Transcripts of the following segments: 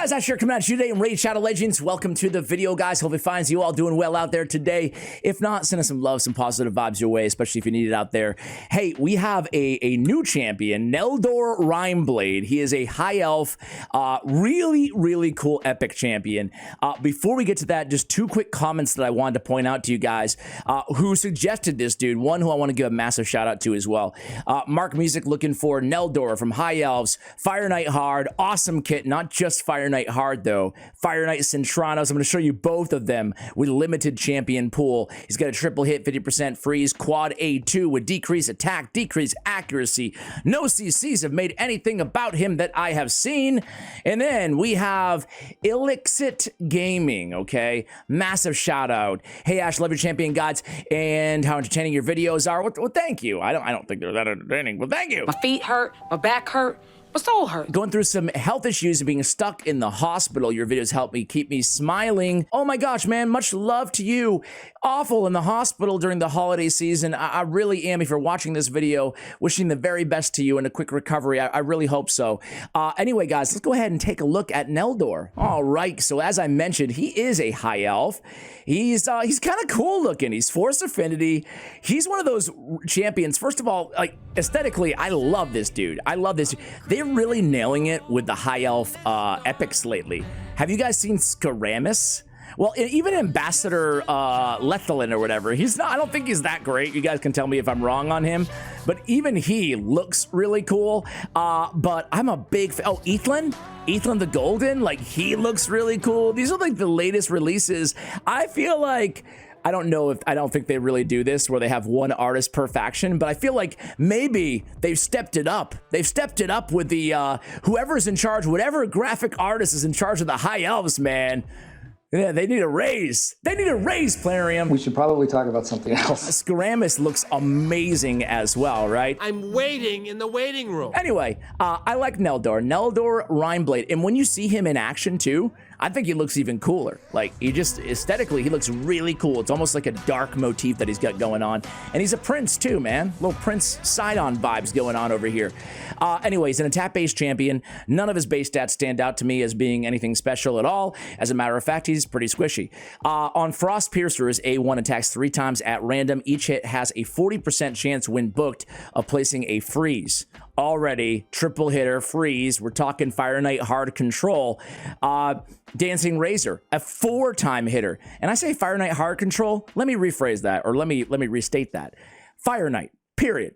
guys, Ash here coming at you today in Raid Shadow Legends. Welcome to the video, guys. Hope it finds you all doing well out there today. If not, send us some love, some positive vibes your way, especially if you need it out there. Hey, we have a new champion, Neldor Rimeblade. He is a high elf, really cool epic champion. Before we get to that, just two quick comments that I wanted to point out to you guys who suggested this dude. One who I want to give a massive shout out to as well. Mark Music looking for Neldor from High Elves, Fire Knight Hard, awesome kit, not just Fire Knight Hard though. Fire Knight Sintranos, I'm going to show you both of them with limited champion pool. He's got a triple hit, 50% freeze, quad A2 with decrease attack, decrease accuracy. No CCs have made anything about him that I have seen. And then we have Elixit Gaming, okay? Massive shout out. Hey Ash, love your champion guides and how entertaining your videos are. Well, thank you. I don't think they're that entertaining. Well, thank you. My feet hurt, my back hurt. My soul hurt. Going through some health issues and being stuck in the hospital. Your videos help me keep me smiling. Oh my gosh, man, much love to you. Awful in the hospital during the holiday season. I really am. If you're watching this video, wishing the very best to you and a quick recovery. I really hope so. Anyway, guys, let's go ahead and take a look at Neldor. All right, so as I mentioned, he is a high elf. He's kind of cool looking. He's Force Affinity. He's one of those champions. First of all, like aesthetically, I love this dude. I love this. They're really nailing it with the high elf epics lately. Have you guys seen Skaramis? Well, even Ambassador Lethalin or whatever, he's not, I don't think he's that great. You guys can tell me if I'm wrong on him, but even he looks really cool. But I'm a big fan. Oh, Ethlin the Golden, like he looks really cool. These are like the latest releases. I feel like, I don't think they really do this where they have one artist per faction, but I feel like maybe they've stepped it up. They've stepped it up with the, whoever's in charge, whatever graphic artist is in charge of the high elves, man. Yeah, they need a raise. They need a raise, Plarium. We should probably talk about something else. Skaramis looks amazing as well, right? I'm waiting in the waiting room. Anyway, I like Neldor Rimeblade. And when you see him in action too, I think he looks even cooler. Like, he just, aesthetically, he looks really cool. It's almost like a dark motif that he's got going on. And he's a prince too, man. Little Prince Sidon vibes going on over here. Anyway, he's an attack-based champion. None of his base stats stand out to me as being anything special at all. As a matter of fact, he's pretty squishy. On Frost Piercers, A1 attacks 3 times at random. Each hit has a 40% chance when booked of placing a freeze. Already, triple hitter, freeze. We're talking Fire Knight hard control. Dancing Razor, a 4-time hitter. And I say Fire Knight hard control. Let me rephrase that, or let me restate that. Fire Knight, period.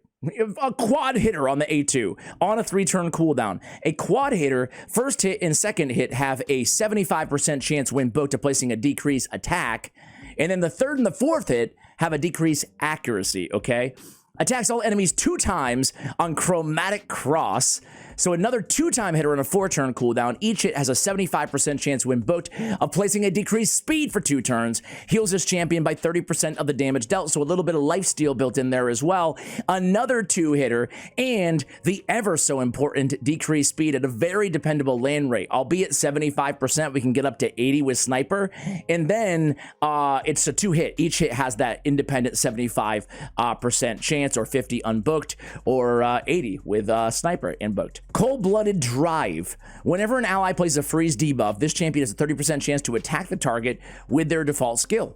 A quad hitter on the A2 on a 3-turn cooldown. A quad hitter, first hit and second hit have a 75% chance when booked of placing a decrease attack. And then the third and the fourth hit have a decrease accuracy, okay? Attacks all enemies 2 times on Chromatic Cross. So another 2-time hitter on a 4-turn cooldown. Each hit has a 75% chance when booked of placing a decreased speed for 2 turns. Heals this champion by 30% of the damage dealt. So a little bit of lifesteal built in there as well. Another 2-hitter and the ever so important decreased speed at a very dependable land rate. Albeit 75%, we can get up to 80 with Sniper. And then it's a 2-hit. Each hit has that independent 75% chance, or 50 unbooked, or 80 with Sniper and booked. Cold-Blooded Drive. Whenever an ally plays a freeze debuff, this champion has a 30% chance to attack the target with their default skill.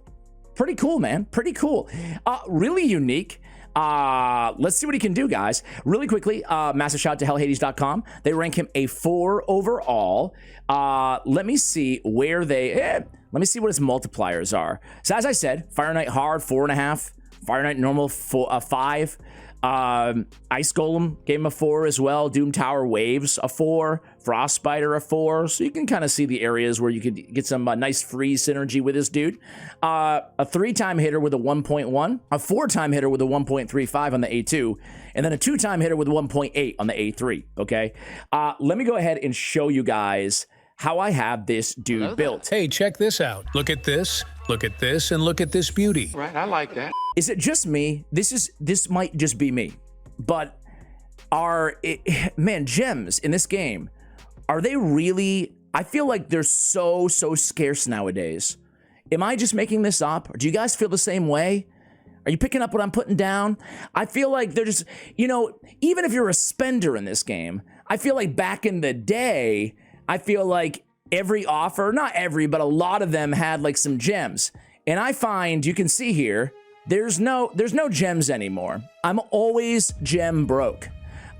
Pretty cool, man. Pretty cool. Really unique. Let's see what he can do, guys. Really quickly, massive shout out to hellhades.com. They rank him a 4 overall. Let me see where they... let me see what his multipliers are. So as I said, Fire Knight Hard, 4.5. Fire Knight Normal, 5. Ice Golem gave him a 4 as well. Doom Tower Waves, a 4. Frost Spider, a 4. So you can kind of see the areas where you could get some nice freeze synergy with this dude. A 3-time hitter with a 1.1. A 4-time hitter with a 1.35 on the A2. And then a 2-time hitter with a 1.8 on the A3, okay? Let me go ahead and show you guys how I have this dude built. Hey, check this out. Look at this, and look at this beauty. Right, I like that. Is it just me? This might just be me, but man, gems in this game, are they really? I feel like they're so scarce nowadays. Am I just making this up? Or do you guys feel the same way? Are you picking up what I'm putting down? I feel like they're just, you know, even if you're a spender in this game, I feel like back in the day, I feel like every offer, not every, but a lot of them had like some gems. And I find, you can see here, there's no gems anymore. I'm always gem broke.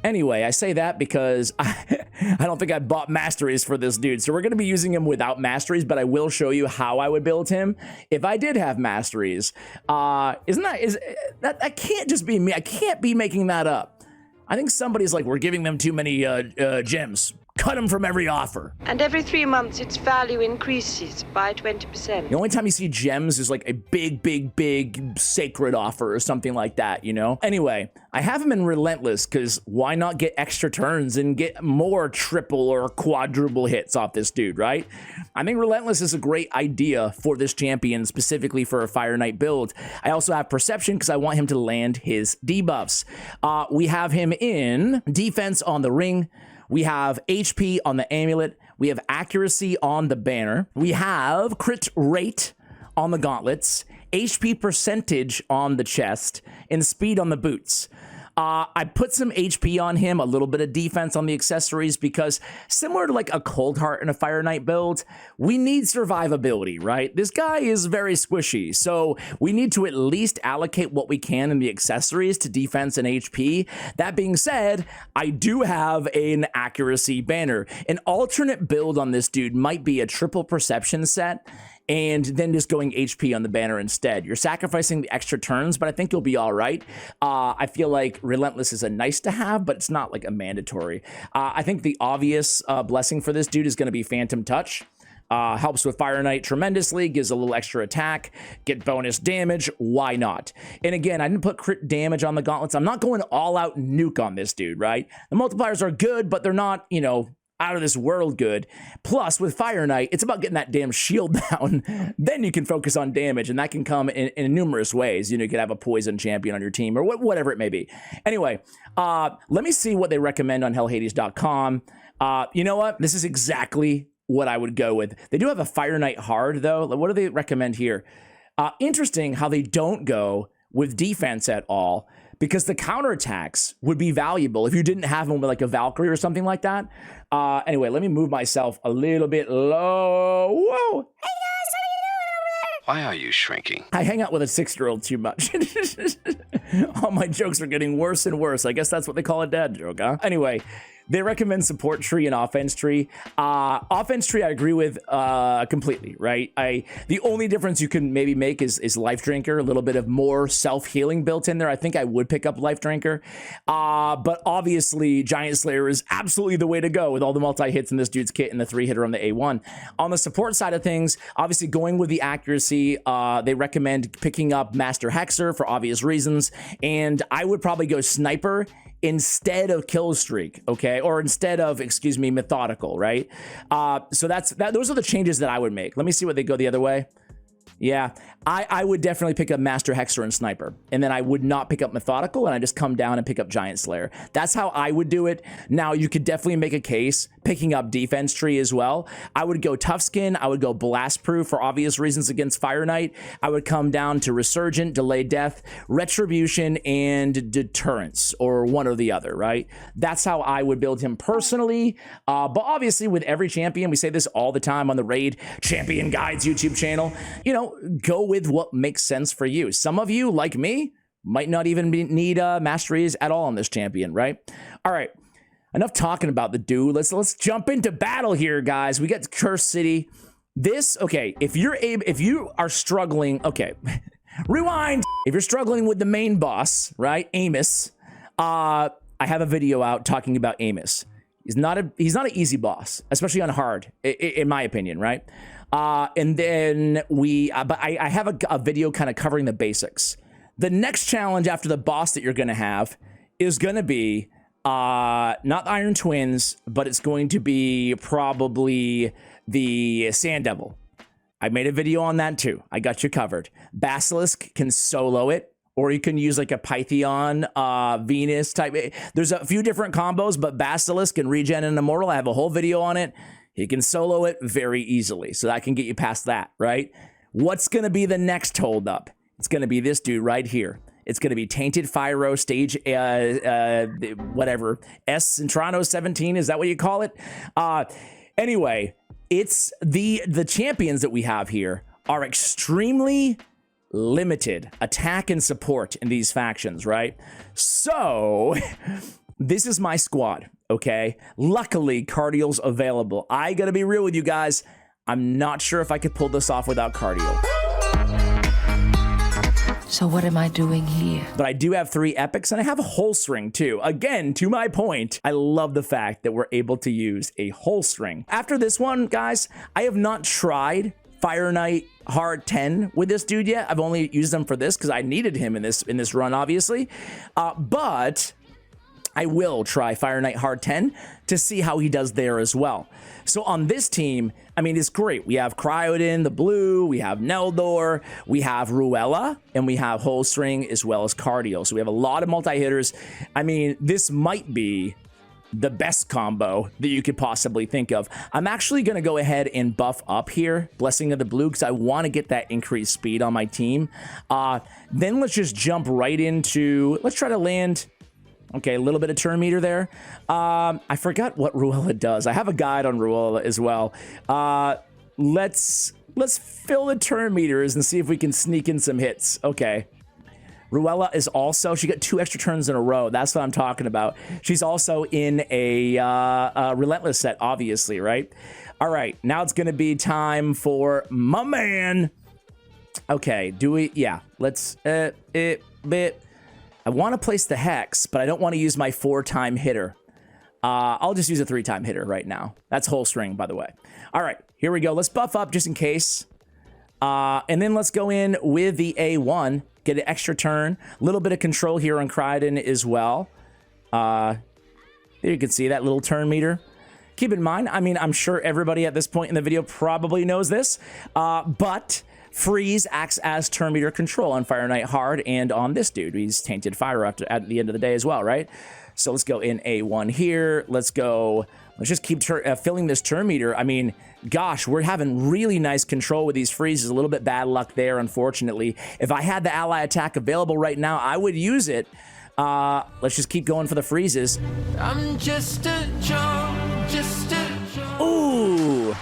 Anyway, I say that because I don't think I bought masteries for this dude. So we're going to be using him without masteries, but I will show you how I would build him if I did have masteries. That can't just be me. I can't be making that up. I think somebody's like, we're giving them too many gems. Cut them from every offer. And every 3 months, its value increases by 20%. The only time you see gems is like a big sacred offer or something like that, you know? Anyway, I have him in Relentless because why not get extra turns and get more triple or quadruple hits off this dude, right? I think Relentless is a great idea for this champion, specifically for a Fire Knight build. I also have Perception because I want him to land his debuffs. We have him in Defense on the Ring. We have HP on the amulet. We have accuracy on the banner. We have crit rate on the gauntlets, HP percentage on the chest, and speed on the boots. I put some HP on him, a little bit of defense on the accessories, because similar to like a Cold Heart in a Fire Knight build, we need survivability, right? This guy is very squishy, so we need to at least allocate what we can in the accessories to defense and HP. That being said, I do have an accuracy banner. An alternate build on this dude might be a triple perception set, and then just going HP on the banner instead. You're sacrificing the extra turns, but I think you'll be all right. I feel like Relentless is a nice to have, but it's not like a mandatory. I think the obvious blessing for this dude is going to be Phantom Touch. Helps with Fire Knight tremendously, gives a little extra attack, get bonus damage, why not? And again, I didn't put crit damage on the gauntlets. I'm not going all out nuke on this dude, right? The multipliers are good, but they're not, you know, out of this world good. Plus, with Fire Knight, it's about getting that damn shield down. Then you can focus on damage, and that can come in numerous ways. You know, you could have a poison champion on your team, or whatever it may be. Anyway, let me see what they recommend on hellhades.com. You know what? This is exactly what I would go with. They do have a Fire Knight hard, though. What do they recommend here? Interesting how they don't go with defense at all, because the counterattacks would be valuable if you didn't have them with like a Valkyrie or something like that. Anyway, let me move myself a little bit low. Whoa. Hey guys, what are you doing over there? Why are you shrinking? I hang out with a 6-year-old too much. All my jokes are getting worse and worse. I guess that's what they call a dad joke, huh? Anyway, they recommend support tree and offense tree. Offense tree, I agree with completely, right? The only difference you can maybe make is Life Drinker, a little bit of more self-healing built in there. I think I would pick up Life Drinker. But obviously, Giant Slayer is absolutely the way to go with all the multi-hits in this dude's kit and the 3-hitter on the A1. On the support side of things, obviously going with the accuracy, they recommend picking up Master Hexer for obvious reasons. And I would probably go Sniper instead of Kill Streak, okay? Or instead of, excuse me, Methodical, right? So those are the changes that I would make. Let me see what they go the other way. Yeah, I would definitely pick up Master Hexer and Sniper, and then I would not pick up Methodical, and I just come down and pick up Giant Slayer. That's how I would do it. Now, you could definitely make a case picking up Defense Tree as well. I would go Tough Skin. I would go Blast Proof for obvious reasons against Fire Knight. I would come down to Resurgent, Delay Death, Retribution, and Deterrence, or one or the other, right? That's how I would build him personally. But obviously, with every champion, we say this all the time on the Raid Champion Guides YouTube channel, you know, go with what makes sense for you. Some of you, like me, might not even need masteries at all on this champion, right? All right, enough talking about the dude. Let's jump into battle here, guys. We got Cursed City. This, okay, if you are struggling, okay, rewind. If you're struggling with the main boss, right, Amos, I have a video out talking about Amos. He's not an easy boss, especially on hard, in my opinion, right? And then but I have a video kind of covering the basics. The next challenge after the boss that you're going to have is going to be not Iron Twins, but it's going to be probably the Sand Devil. I made a video on that too. I got you covered. Basilisk can solo it, or you can use like a Pythion, Venus type. There's a few different combos, but Basilisk and Regen and Immortal, I have a whole video on it. He can solo it very easily, so that can get you past that, right? What's going to be the next holdup? It's going to be this dude right here. It's going to be Tainted Fyro stage, whatever, Sintranos 17, is that what you call it? Anyway, it's the champions that we have here are extremely limited attack and support in these factions, right? So this is my squad, okay? Luckily, Cardial's available. I gotta be real with you guys. I'm not sure if I could pull this off without Cardial. So what am I doing here? But I do have 3 epics and I have a whole string too. Again, to my point, I love the fact that we're able to use a whole string. After this one, guys, I have not tried Fire Knight Hard 10 with this dude yet. I've only used him for this because I needed him in this run, obviously. But I will try Fire Knight Hard 10 to see how he does there as well. So on this team, I mean, it's great. We have Cryoden, the blue, we have Neldor, we have Ruella, and we have Whole String as well as Cardio. So we have a lot of multi-hitters. I mean, this might be the best combo that you could possibly think of. I'm actually going to go ahead and buff up here, Blessing of the Blue, because I want to get that increased speed on my team. Then let's just jump right into, let's try to land. Okay, a little bit of turn meter there. I forgot what Ruella does. I have a guide on Ruella as well. Let's fill the turn meters and see if we can sneak in some hits. Okay. Ruella is also, she got 2 extra turns in a row. That's what I'm talking about. She's also in a Relentless set, obviously, right? All right, now it's going to be time for my man. Okay, do we? Yeah, let's, I want to place the Hex, but I don't want to use my 4-time hitter. I'll just use a 3-time hitter right now. That's Whole String, by the way. All right, here we go. Let's buff up just in case. And then let's go in with the A1, get an extra turn. A little bit of control here on Cryoden as well. There you can see that little turn meter. Keep in mind, I mean, I'm sure everybody at this point in the video probably knows this, but Freeze acts as turn meter control on Fire Knight Hard and on this dude. He's Tainted Fire at the end of the day as well, right? So let's go in A1 here. Let's just keep filling this turn meter. I mean, gosh, we're having really nice control with these freezes. A little bit bad luck there, unfortunately. If I had the ally attack available right now, I would use it. Let's just keep going for the freezes. I'm just a joke, just a joke. Ooh.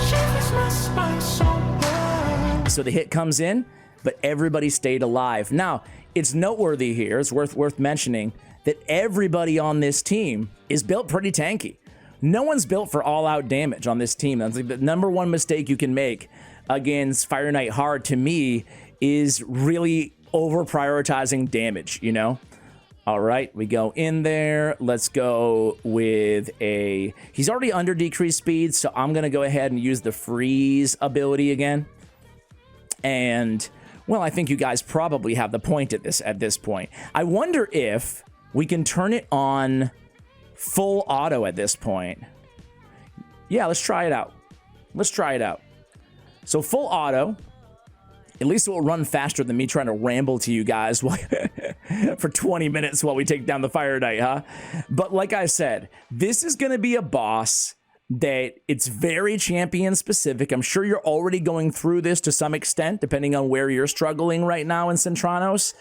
Shivers my spine so bad. So the hit comes in, but everybody stayed alive. Now, it's noteworthy here, it's worth mentioning, that everybody on this team is built pretty tanky. No one's built for all-out damage on this team. That's like the #1 mistake you can make against Fire Knight Hard, to me, is really over-prioritizing damage, you know? All right, we go in there. Let's go with a... He's already under decreased speed, so I'm going to go ahead and use the freeze ability again. And, well, I think you guys probably have the point at this point. I wonder if we can turn it on full auto at this point. Yeah, let's try it out. Let's try it out. So full auto, at least it will run faster than me trying to ramble to you guys for 20 minutes while we take down the Fire Knight, huh? But like I said, this is going to be a boss that it's very champion specific. I'm sure you're already going through this to some extent, depending on where you're struggling right now in Sintranos.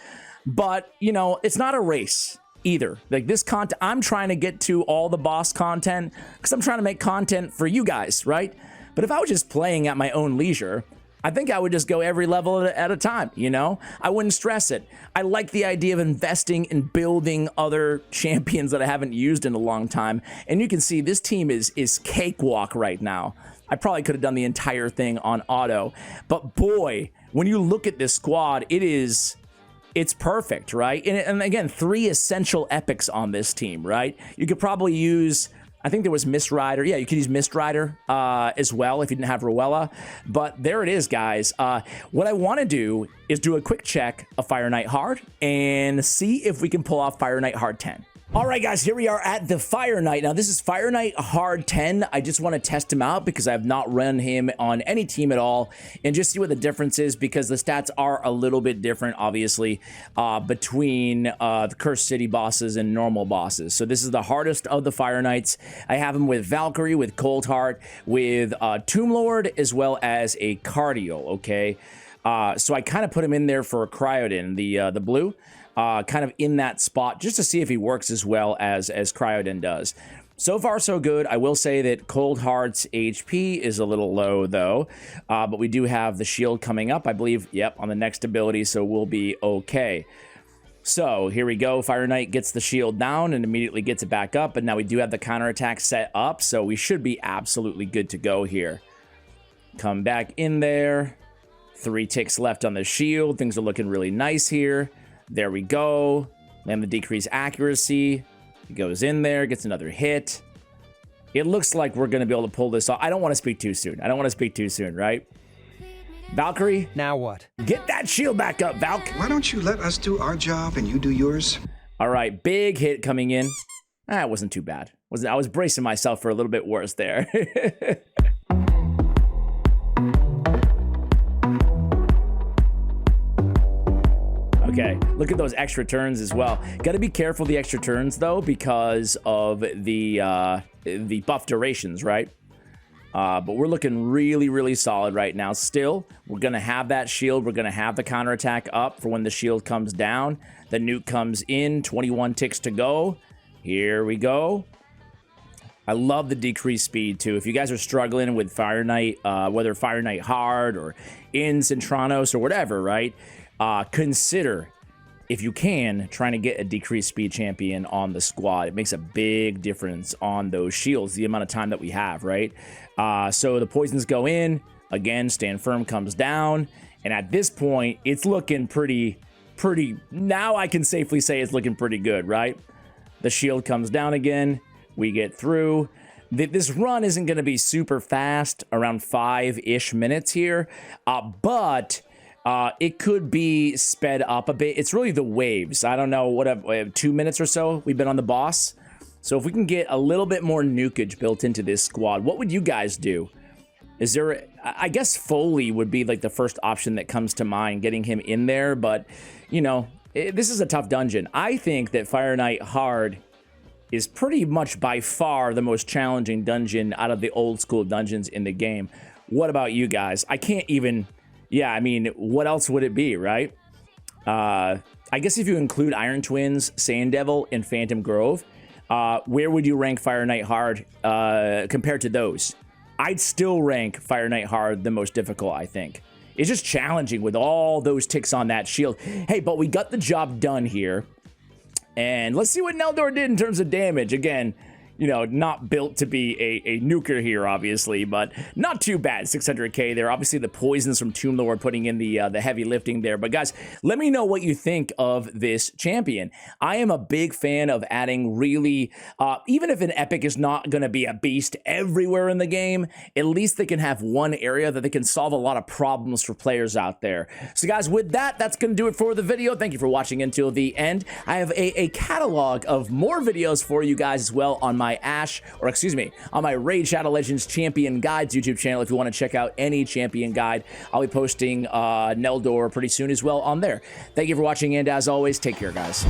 But, you know, it's not a race either. Like this content, I'm trying to get to all the boss content because I'm trying to make content for you guys, right? But if I was just playing at my own leisure, I think I would just go every level at a time, you know? I wouldn't stress it. I like the idea of investing in building other champions that I haven't used in a long time. And you can see this team is cakewalk right now. I probably could have done the entire thing on auto. But boy, when you look at this squad, it's perfect, right? And again, 3 essential epics on this team, right? You could probably use... I think there was Mist Rider. Yeah, you could use Mist Rider as well if you didn't have Ruella. But there it is, guys. What I want to do is do a quick check of Fire Knight Hard and see if we can pull off Fire Knight Hard 10. All right, guys, here we are at the Fire Knight. Now, this is Fire Knight Hard 10. I just want to test him out because I have not run him on any team at all and just see what the difference is because the stats are a little bit different, obviously, between the Cursed City bosses and normal bosses. So this is the hardest of the Fire Knights. I have him with Valkyrie, with Cold Heart, with Tomb Lord, as well as a Cardial, okay? So I kind of put him in there for Cryoden, the blue. Kind of in that spot just to see if he works as well as Cryoden does. So far, so good. I will say that Cold Heart's HP is a little low, though. But we do have the shield coming up, I believe, yep, on the next ability, so we'll be okay. So here we go. Fire Knight gets the shield down and immediately gets it back up. And now we do have the counterattack set up, so we should be absolutely good to go here. Come back in there. 3 ticks left on the shield. Things are looking really nice here. There we go. Land the decreased accuracy. He goes in there, gets another hit. It looks like we're going to be able to pull this off. I don't want to speak too soon. I don't want to speak too soon, right? Valkyrie? Now what? Get that shield back up, Valk. Why don't you let us do our job and you do yours? All right, big hit coming in. It wasn't too bad. I was bracing myself for a little bit worse there. Okay, look at those extra turns as well. Got to be careful the extra turns, though, because of the buff durations, right? But we're looking really, really solid right now. Still, we're going to have that shield. We're going to have the counterattack up for when the shield comes down. The nuke comes in. 21 ticks to go. Here we go. I love the decreased speed, too. If you guys are struggling with Fire Knight, whether Fire Knight hard or in Sintranos or whatever, right? Consider, if you can, trying to get a decreased speed champion on the squad. It makes a big difference on those shields, the amount of time that we have, right? So the poisons go in. Again, Stand Firm comes down. And at this point, it's looking pretty... Now I can safely say it's looking pretty good, right? The shield comes down again. We get through. This run isn't going to be super fast, around 5-ish minutes here. But... it could be sped up a bit. It's really the waves. I don't know, what, 2 minutes or so we've been on the boss. So if we can get a little bit more nukage built into this squad, what would you guys do? Is there, I guess Foley would be like the first option that comes to mind, getting him in there. But, you know, this is a tough dungeon. I think that Fire Knight Hard is pretty much by far the most challenging dungeon out of the old school dungeons in the game. What about you guys? I can't even... Yeah, I mean, what else would it be, right? I guess if you include Iron Twins, Sand Devil, and Phantom Grove, where would you rank Fire Knight Hard compared to those? I'd still rank Fire Knight Hard the most difficult, I think. It's just challenging with all those ticks on that shield. Hey, but we got the job done here. And let's see what Neldor did in terms of damage. Again, you know, not built to be a nuker here, obviously, but not too bad. 600k there. Obviously, the poisons from Tomb Lord putting in the heavy lifting there. But guys, let me know what you think of this champion. I am a big fan of adding really, even if an epic is not going to be a beast everywhere in the game, at least they can have one area that they can solve a lot of problems for players out there. So guys, with that, that's going to do it for the video. Thank you for watching until the end. I have a catalog of more videos for you guys as well on my on my Raid Shadow Legends Champion Guides YouTube channel if you want to check out any champion guide. I'll be posting Neldor pretty soon as well on there. Thank you for watching, and as always, take care, guys.